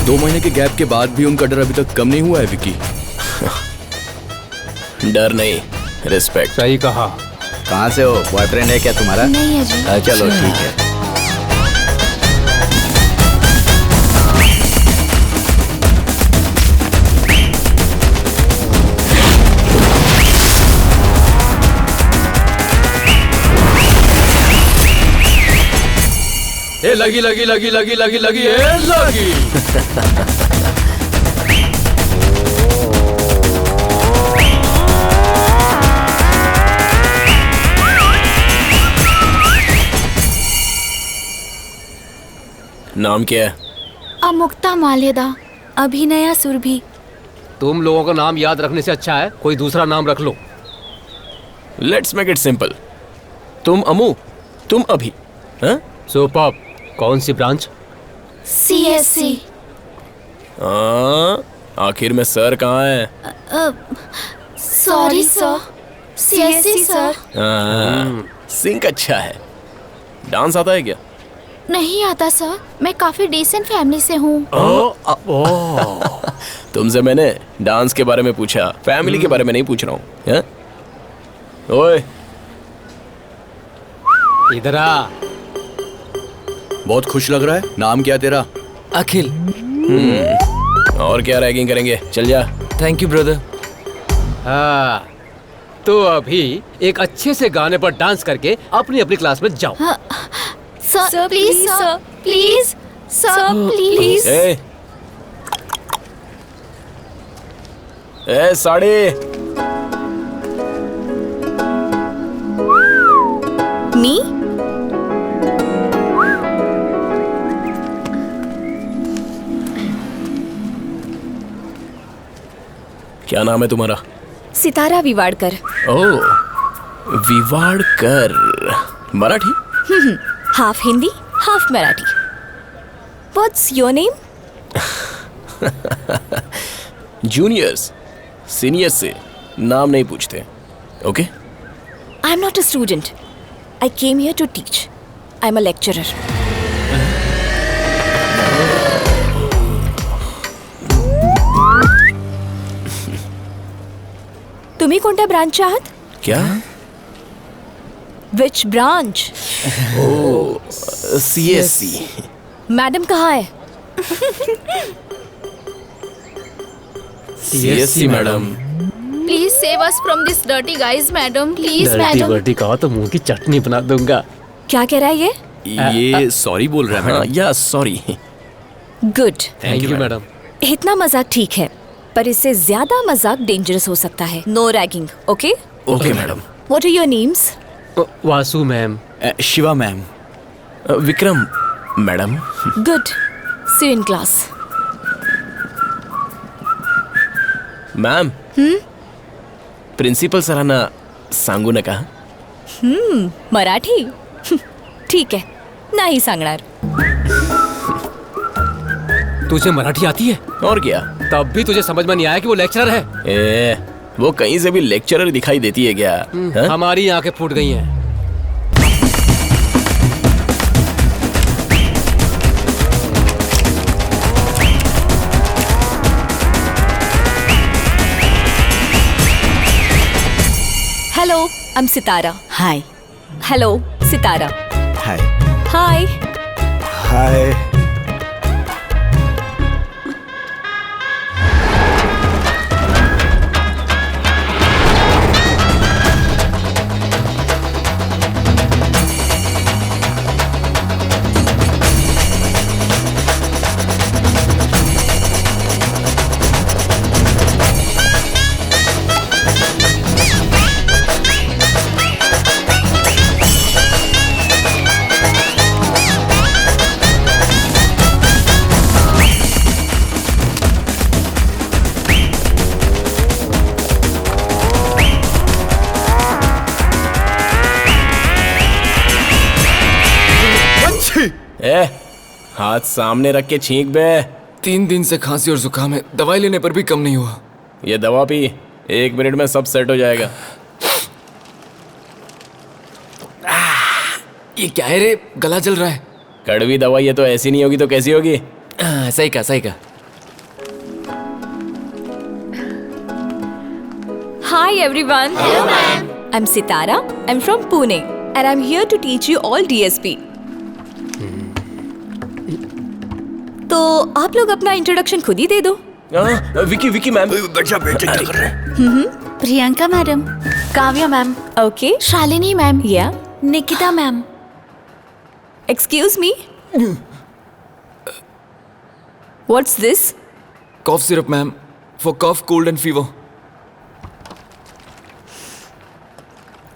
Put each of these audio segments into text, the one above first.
2 महीने के गैप के बाद भी उनका डर अभी तक कम नहीं हुआ है विकी। डर नहीं, रिस्पेक्ट। सही कहा। कहाँ से हो? बॉयफ्रेंड है क्या तुम्हारा? नहीं है जी। चलो ठीक है। ए लगी लगी लगी लगी लगी लगी ए लगी। नाम क्या है? अमुक्ता मालेदा, अभिनया सुरभि। तुम लोगों का नाम याद रखने से अच्छा है कोई दूसरा नाम रख लो। Let's make it simple. तुम अमू, तुम अभी। हाँ? सुपर्ब। कौन सी ब्रांच? CSC। आखिर में सर कहाँ है? Sorry sir, CSC sir. Sink अच्छा है। डांस आता है क्या? नहीं आता सर, मैं काफी डिसेंट फैमिली से हूँ। तुमसे मैंने डांस के बारे में पूछा, फैमिली के बारे में नहीं पूछ रहा हूँ। ओए इधर आ। बहुत खुश लग रहा है। नाम क्या तेरा? अखिल। और क्या रैगिंग करेंगे, चल जा। Thank you brother. हाँ, तो अभी एक अच्छे से गाने पर डांस करके अपनी अपनी क्लास में जाओ। Sir please sir, please sir, please. ए साड़ी। मी? क्या नाम है तुम्हारा? सितारा विवाड़कर। ओह, Vivadkar. Marathi? Half Hindi, half Marathi. What's your name? Juniors seniors से नाम नहीं पूछते, okay? I am not a student, I came here to teach. I am a lecturer. तुम्ही कोणत्या ब्रांचचे आहात? क्या? Which branch? CSC। मैडम कहाँ है? CSC madam. Please save us from this dirty guys madam, please dirty madam. वर्टी कहा तो मुंह की चटनी बना दूंगा। क्या कह रहा है ये? ये सॉरी बोल रहा है हाँ, मैडम। या sorry. Good. Thank you madam. इतना मजाक ठीक है, पर इससे ज्यादा मजाक डेंजरस हो सकता है। No ragging, okay? Okay madam. What are your names? Vasu ma'am. Shiva ma'am. Vikram madam. Good, see you in class. Ma'am, principal सरांना सांगू नका। मराठी? ठीक है, नाही सांगणार। तुझे मराठी आती है? और क्या? तब भी तुझे समझ में नहीं आया कि वो लेक्चरर है? वो कहीं से भी लेक्चरर दिखाई देती है क्या? हाँ? हमारी आंखें फूट गई हैं। Hello, I am Sitara. Hi. Hello, Sitara. Hi. Hi. Hi. हाथ सामने रख के छींक बे। 3 दिन से खांसी और जुकाम है, दवाई लेने पर भी कम नहीं हुआ। ये दवा पी, 1 मिनट में सब सेट हो जाएगा। ये क्या है रे, गला जल रहा है। कड़वी दवाई है तो ऐसी नहीं होगी तो कैसी होगी? सही कहा, सही कहा। Hi everyone. Hello ma'am. I'm Sitara. I'm from Pune and I'm here to teach you all DSP. तो आप लोग अपना इंट्रोडक्शन खुद ही दे दो। विकी मैम। बेटा बेटे क्या कर रहे हैं? Priyanka madam, Kavya ma'am, Okay. Shalini ma'am, Yeah. Nikita ma'am. Excuse me. What's this? Cough syrup ma'am, for cough cold and fever.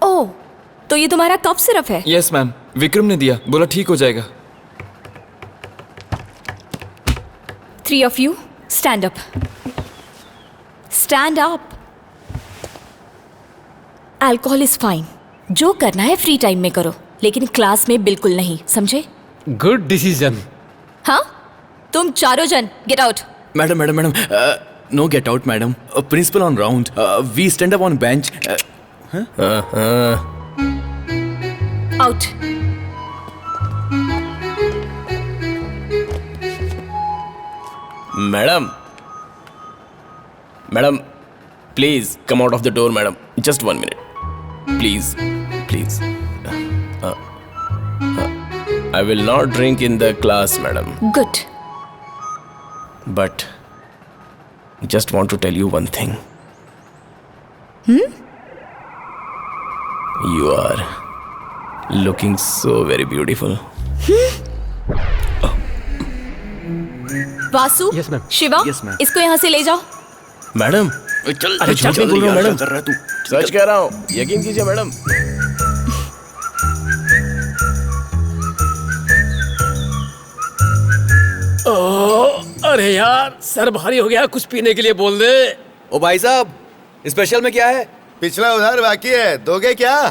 Oh, तो ये तुम्हारा कफ सिरप है? यस मैम, विक्रम ने दिया, बोला ठीक हो जाएगा। 3 of you, stand up. Stand up. Alcohol is fine. जो करना है फ्री टाइम में करो, लेकिन क्लास में बिल्कुल नहीं, समझे? Good decision. हाँ? तुम चारों जन get out. Madam no get out madam, principal on round, we stand up on bench. Out. Madam please come out of the door madam, just 1 minute please please. I will not drink in the class madam, good. but just want to tell you one thing. You are looking so very beautiful. Vasu, Yes, ma'am. Shiva, Yes, ma'am. इसको यहाँ से ले जाओ। Madam चल अरे झूठ नहीं बोल रहा हूँ मैडम, कर रहा है तू? सच कह रहा हूँ, यकीन कीजिए मैडम। अरे यार, सर भारी हो गया, कुछ पीने के लिए बोल दे। ओ भाई साहब, स्पेशल में क्या है? पिछला उधार बाकी है, दोगे क्या?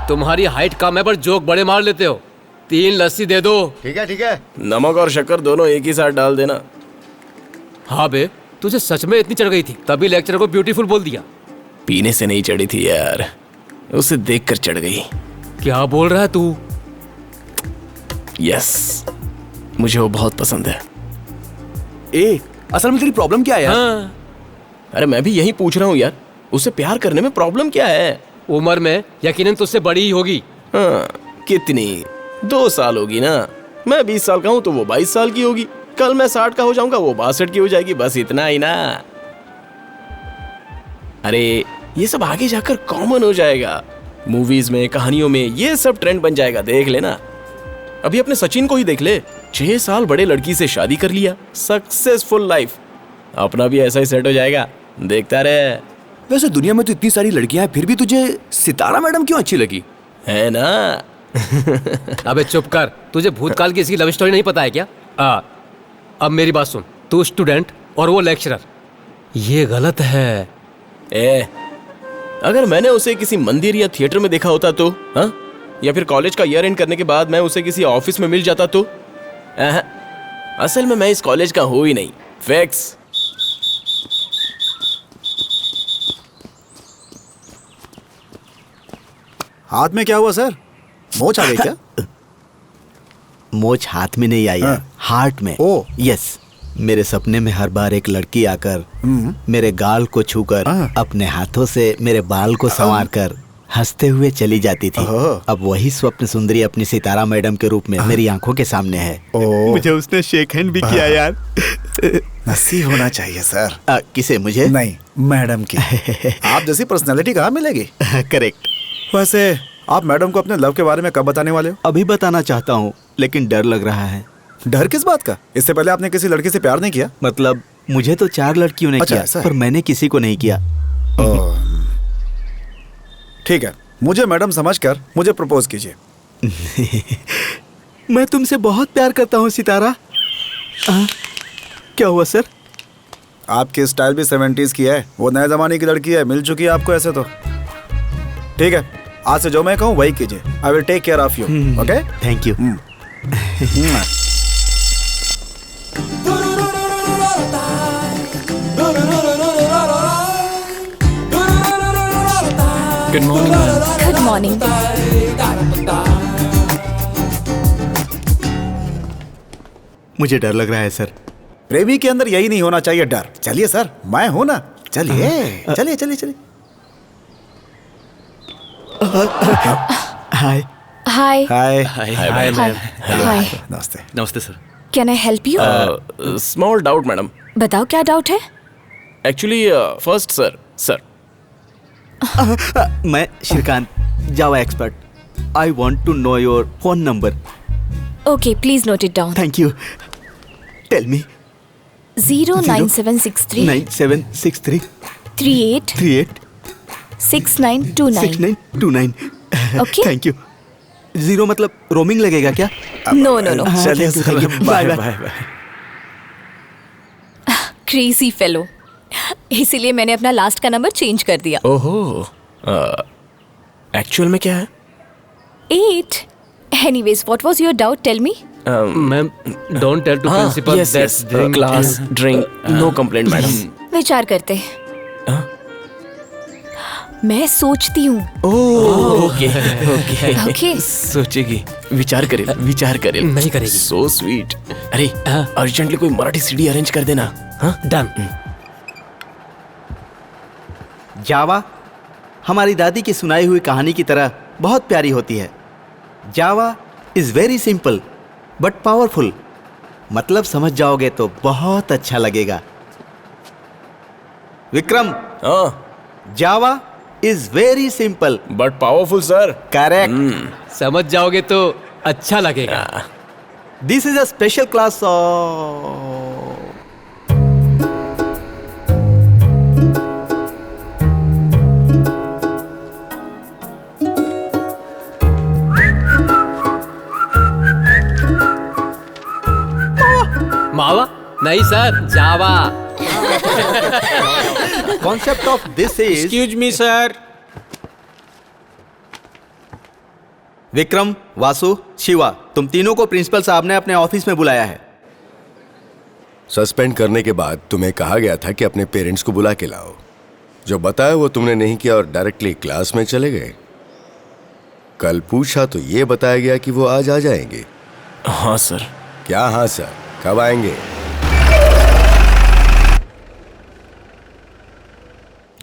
तुम्हारी हाइट कम है पर जोक बड़े मार लेते हो। 3 लस्सी दे दो। ठीक है। नमक और शक्कर दोनों एक ही साथ डाल देना। हाँ बे, तुझे सच में इतनी चढ़ गई थी, तभी लेक्चर को ब्यूटीफुल बोल दिया। पीने से नहीं चढ़ी थी यार, उसे देखकर चढ़ गई। क्या बोल रहा है तू? यस, मुझे वो बहुत पसंद है। ए, असल में तेरी प्रॉब्लम क्या है यार? हाँ, अरे मैं भी यही पूछ रहा हूँ यार, उसे प्यार करने में प्रॉब्लम क्या है? उम्र में यकीनन तुझसे बड़ी ही होगी। हाँ, कितनी? 2 साल होगी ना। मैं 20 साल का हूँ तो वो 22 साल की होगी। कल मैं 60 का हो जाऊंगा, वो 62 की हो जाएगी, बस इतना ही ना। अरे ये सब आगे जाकर कॉमन हो जाएगा। मूवीज में, कहानियों में ये सब ट्रेंड बन जाएगा, देख लेना। अभी अपने सचिन को ही देख ले, 6 साल बड़े लड़की से शादी कर लिया, सक्सेसफुल लाइफ। अपना भी ऐसा ही सेट हो जाएगा, देखता रहे। वैसे दुनिया में तो इतनी सारी लड़कियां हैं, फिर भी तुझे सितारा मैडम क्यों अच्छी लगी? है ना? अबे चुप कर, तुझे भूतकाल की इसकी लव स्टोरी नहीं पता है क्या? अब मेरी बात सुन, तू स्टूडेंट और वो लेक्चरर, ये गलत है। अगर मैंने उसे किसी मंदिर या थिएटर में देखा होता तो, हाँ? या फिर कॉलेज का ईयर एंड करने के बाद मैं उसे किसी ऑफिस में मिल जाता तो? असल में मैं इस कॉलेज का हूं ही नहीं। फैक्ट्स। हाथ में क्या हुआ सर? मोच आ गई क्या? मोच हाथ में नहीं आई है, हार्ट में। ओ। यस, मेरे सपने में हर बार एक लड़की आकर मेरे गाल को छूकर अपने हाथों से मेरे बाल को संवार कर हंसते हुए चली जाती थी। अब वही स्वप्न सुंदरी अपनी सितारा मैडम के रूप में मेरी आंखों के सामने है। मुझे उसने शेक हैंड भी किया यार। नसीब होना चाहिए सर। किसे? मुझे नहीं, मैडम की। आप जैसी पर्सनालिटी कहाँ मिलेगी? करेक्ट। वैसे आप मैडम को अपने लव के बारे में कब बताने वाले हो? अभी बताना चाहता हूँ, लेकिन डर लग रहा है। डर किस बात का? इससे पहले आपने किसी लड़की से प्यार नहीं किया? मतलब मुझे तो 4 लड़कियों ने अच्छा, किया, ऐसा है? पर मैंने किसी को नहीं किया। ठीक है, मुझे मैडम समझकर मुझे प्रपोज कीजिए। मैं तुमसे बहुत प्यार करता हूँ सितारा। क्या हुआ सर? आपकी स्टाइल भी 70s की है, वो नए जमाने की लड़की है, मिल चुकी है आपको ऐसे तो। ठीक है, आज से जो मैं कहूँ वही कीजिए। I will take care of you. Okay, thank you. Good morning ma'am. Good morning. मुझे डर लग रहा है सर। प्रेमी के अंदर यही नहीं होना चाहिए, डर। चलिए सर, मैं हूं ना। चलिए चलिए चलिए चलिए। हाय हाय हाय हाय हाय नमस्ते। नमस्ते sir. Can I help you? Small doubt madam. बताओ क्या डाउट है? एक्चुअली फर्स्ट सर मैं Srikanth, Java expert. I want to know your phone number. Okay please note it down. Thank you. Tell me. 09763 9763 38 38 6929। 6929। Okay. Thank you. Zero मतलब roaming लगेगा क्या? No no no, चलिए thank you. Bye Bye, bye. Crazy fellow. इसीलिए मैंने अपना last का number change कर दिया। ओहो, एक्चुअल में क्या है? 8। Anyways, what was your doubt? Tell me. Ma'am, don't tell to principal yes, that yes, class drink, no complaint madam. विचार करते हैं। मैं सोचती हूँ। ओके ओके ओके सोचेगी, विचार करे नहीं करेगी। So sweet. अरे हाँ। अर्जेंटली कोई मराठी सीडी अरेंज कर देना। हाँ डन। जावा हमारी दादी की सुनाई हुई कहानी की तरह बहुत प्यारी होती है। Java is very simple but powerful. मतलब समझ जाओगे तो बहुत अच्छा लगेगा। विक्रम, हाँ Java is very simple. But powerful sir. Correct. समझ जाओगे तो अच्छा लगेगा। This is a special class मावा नहीं sir, Java. Concept of this is. Excuse me sir. Vikram, Vasu, Shiva, तुम तीनों को प्रिंसिपल साहब ने अपने ऑफिस में बुलाया है। सस्पेंड करने के बाद तुम्हें कहा गया था कि अपने पेरेंट्स को बुला के लाओ। जो बताया वो तुमने नहीं किया और डायरेक्टली क्लास में चले गए। कल पूछा तो ये बताया गया कि वो आज आ जाएंगे। हाँ सर। क्या हाँ सर? कब आएंगे?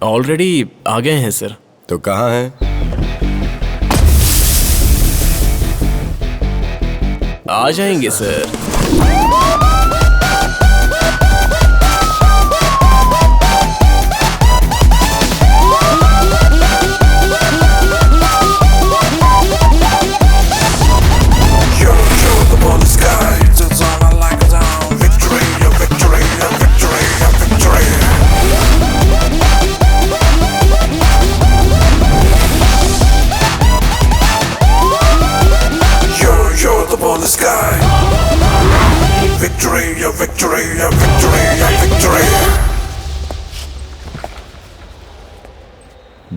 ऑलरेडी आ गए हैं सर। तो कहाँ हैं? आ जाएंगे सर।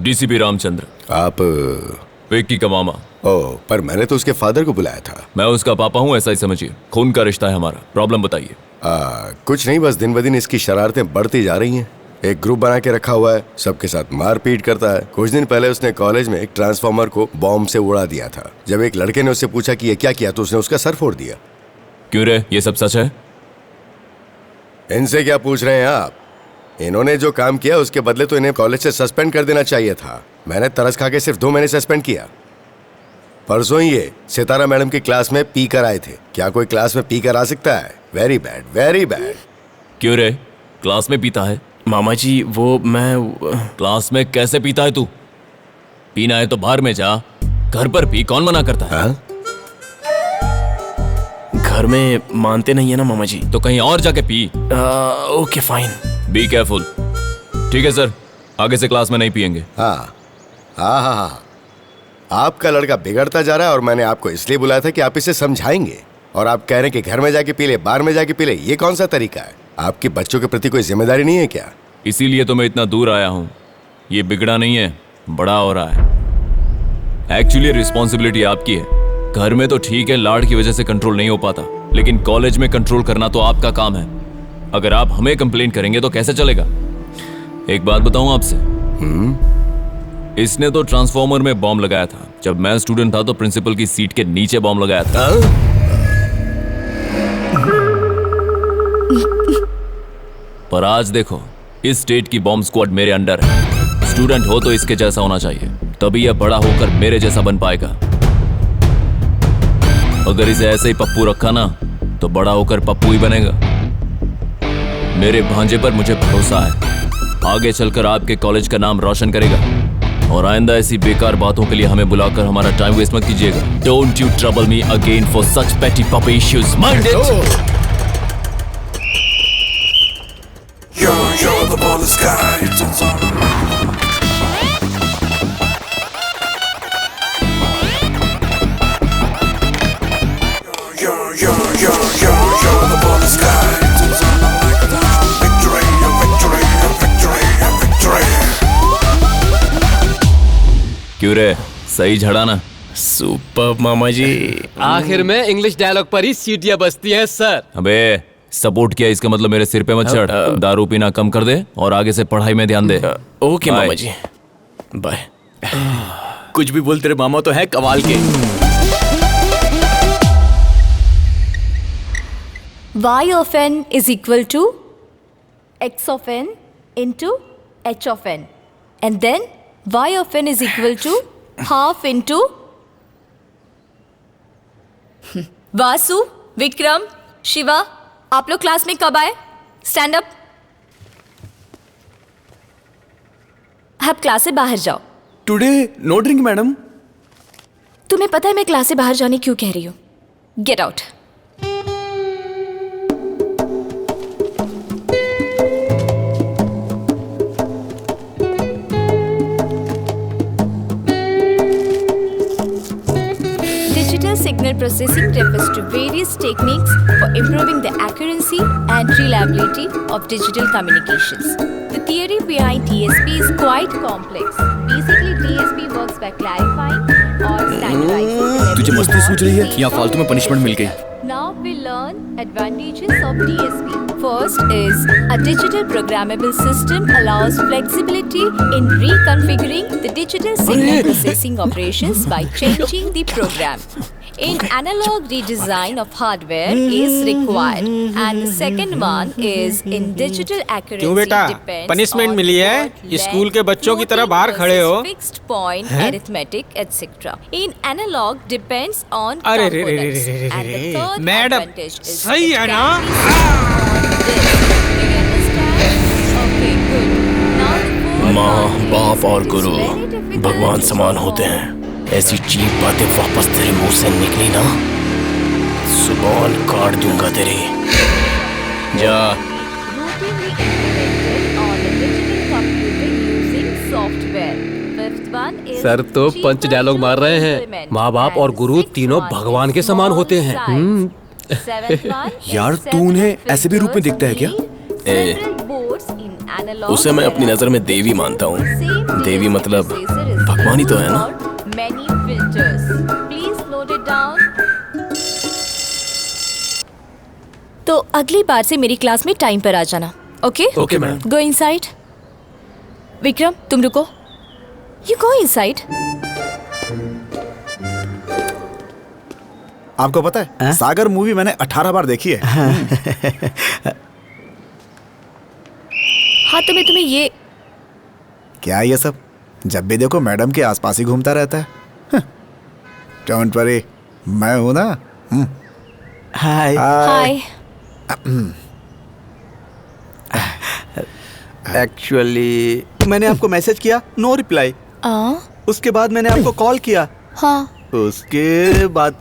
डीसीपी रामचंद्र, आप विक्की का मामा। ओ, पर मैंने तो उसके फादर को बुलाया था। मैं उसका पापा हूँ, ऐसा ही समझिए। खून का रिश्ता है हमारा। प्रॉब्लम बताइए। कुछ नहीं, बस दिन ब दिन इसकी शरारतें बढ़ती जा रही हैं। एक ग्रुप बना के रखा हुआ है, सबके साथ मारपीट करता है। कुछ दिन पहले उसने कॉलेज में एक ट्रांसफार्मर को बॉम्ब से उड़ा दिया था। जब एक लड़के ने उससे पूछा कि ये क्या किया तो उसने उसका सर फोड़ दिया। क्यों रे, ये सब सच है? इनसे क्या पूछ रहे हैं आप? इन्होंने जो काम किया उसके बदले तो इन्हें कॉलेज से सस्पेंड कर देना चाहिए था। मैंने तरस खा के सिर्फ 2 महीने सस्पेंड किया। परसों ही ये सितारा मैडम की क्लास में पी कर आए थे। क्या कोई क्लास में पी कर आ सकता है? Very bad, very bad. क्यों रे, क्लास में पीता है? मामा जी वो मैं क्लास में कैसे पीता है तू? पीना है तो बाहर में जा, घर पर पी। कौन मना करता है? हाँ? घर में मानते नहीं है ना मामा जी। तो कहीं और जाके P. Okay fine. Be careful. ठीक है सर, आगे से क्लास में नहीं पियेंगे। हाँ हाँ हाँ हाँ। आपका लड़का बिगड़ता जा रहा है और मैंने आपको इसलिए बुलाया था कि आप इसे समझाएंगे। और आप कह रहे हैं कि घर में जाके पी ले, बाहर में जाके पी ले। ये कौन सा तरीका है? आपके बच्चों के प्रति कोई जिम्मेदारी नहीं है क्या? इसीलिए तो मैं इतना दूर आया हूँ। ये बिगड़ा नहीं है, बड़ा हो रहा है। एक्चुअली रिस्पॉन्सिबिलिटी आपकी है। घर में तो ठीक है, लाड़ की वजह से कंट्रोल नहीं हो पाता, लेकिन कॉलेज में कंट्रोल करना तो आपका काम है। अगर आप हमें कंप्लेन करेंगे तो कैसे चलेगा? एक बात बताऊं आपसे, इसने तो ट्रांसफॉर्मर में बॉम्ब लगाया था। जब मैं स्टूडेंट था तो प्रिंसिपल की सीट के नीचे बॉम्ब लगाया था। पर आज देखो, इस स्टेट की बॉम्ब स्क्वाड मेरे अंडर है। स्टूडेंट हो तो इसके जैसा होना चाहिए, तभी यह बड़ा होकर मेरे जैसा बन पाएगा। अगर इसे ऐसे ही पप्पू रखा ना तो बड़ा होकर पप्पू ही बनेगा। मेरे भांजे पर मुझे भरोसा है, आगे चलकर आपके कॉलेज का नाम रोशन करेगा। और आइंदा ऐसी बेकार बातों के लिए हमें बुलाकर हमारा टाइम वेस्ट मत कीजिएगा। Don't you trouble me again for such petty puppy issues, mind it. You're the ballest guy. You're the ballest guy. Victory, victory, victory, victory. क्यों रे, सही झड़ा ना? सुपर मामा जी। आखिर में इंग्लिश डायलॉग पर ही सीटियां बजती हैं सर। अबे सपोर्ट किया इसका मतलब मेरे सिर पे मत चढ़। दारू पीना कम कर दे और आगे से पढ़ाई में ध्यान दे। Okay Bye. मामा जी, बाय। कुछ भी बोल, तेरे मामा तो है कमाल के। y of n is equal to x of n into h of n, and then y of n is equal to half into Vasu, Vikram, Shiva, आप लोग क्लास में कब आए? Stand up. आप क्लास से बाहर जाओ। Today no drink madam. तुम्हें पता है मैं क्लास से बाहर जाने क्यों कह रही हूँ? Get out. Digital signal processing refers to various techniques for improving the accuracy and reliability of digital communications. The theory behind DSP is quite complex. Basically, DSP works by clarifying or standardizing. तुझे मस्ती सूझ रही है या फालतू में punishment मिल गई? Now we learn advantages of DSP. First is a digital programmable system allows flexibility in reconfiguring the digital signal processing operations by changing the program. In analog redesign of hardware is required, and the second one is in digital accuracy. क्यों बेटा, punishment मिली है? School के बच्चों की तरह बाहर खड़े हो? Fixed point, arithmetic, etc. In analog depends on अरे components, and the third madam, advantage is सही है ना? माँ, बाप और गुरु भगवान समान होते हैं। ऐसी चीप बातें वापस तेरे मुंह से निकली ना, जुबान काट दूंगा तेरी। जा। सर तो पंच डायलॉग मार रहे हैं। माँ बाप और गुरु तीनों भगवान के समान होते हैं। यार तू उन्हें ऐसे भी रूप में दिखता है क्या? उसे मैं अपनी नजर में देवी मानता हूँ। देवी मतलब भगवान ही तो है ना। तो अगली बार से मेरी क्लास में टाइम पर आ जाना। Okay? Okay ma'am. Go inside. Vikram तुम रुको। You go inside. आपको पता है सागर मूवी मैंने 18 बार देखी है। हाँ तो मैं तुम्हें ये क्या ये सब? जब भी देखो मैडम के आसपास ही घूमता रहता है। डोंट वरी, मैं हूं ना। हाय हाय। एक्चुअली मैंने आपको मैसेज किया, नो रिप्लाई। उसके बाद मैंने आपको कॉल किया। हाँ। उसके बाद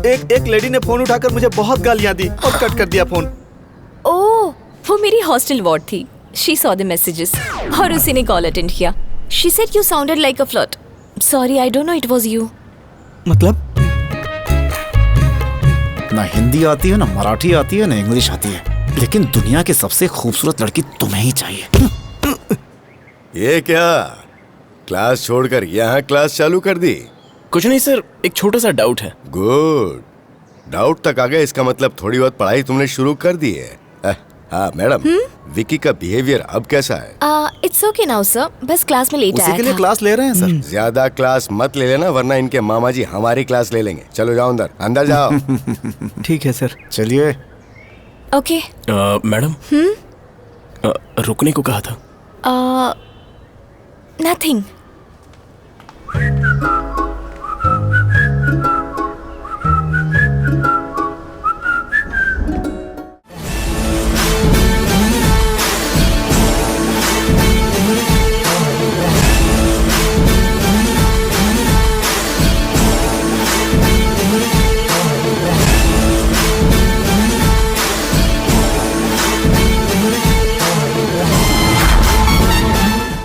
एक लेडी ने फोन उठाकर मुझे बहुत गालियां दी और कट कर दिया फोन। ओह, वो मेरी हॉस्टल वार्ड थी। She saw the messages और उसी ने कॉल अटेंड किया। She said you sounded like a flirt. Sorry, I don't know it was you. मतलब? ना हिंदी आती है, ना मराठी आती है, ना इंग्लिश आती है, लेकिन दुनिया की सबसे खूबसूरत लड़की तुम्हें ही चाहिए। ये क्या, क्लास छोड़कर यहाँ क्लास चालू कर दी? कुछ नहीं सर, एक छोटा सा डाउट है। गुड, डाउट तक आ गया, इसका मतलब थोड़ी बहुत पढ़ाई तुमने शुरू कर दी है। हाँ मैडम, विकी का बिहेवियर अब कैसा है? इट्स ओके नाउ सर, बस क्लास में लेट आया था। उसी के लिए क्लास ले रहे हैं सर। ज्यादा क्लास मत ले लेना, वरना इनके मामा जी हमारी क्लास ले लेंगे। चलो जाओ अंदर, अंदर जाओ। ठीक है सर, चलिए। ओके। मैडम, रुकने को कहा था। नथिंग।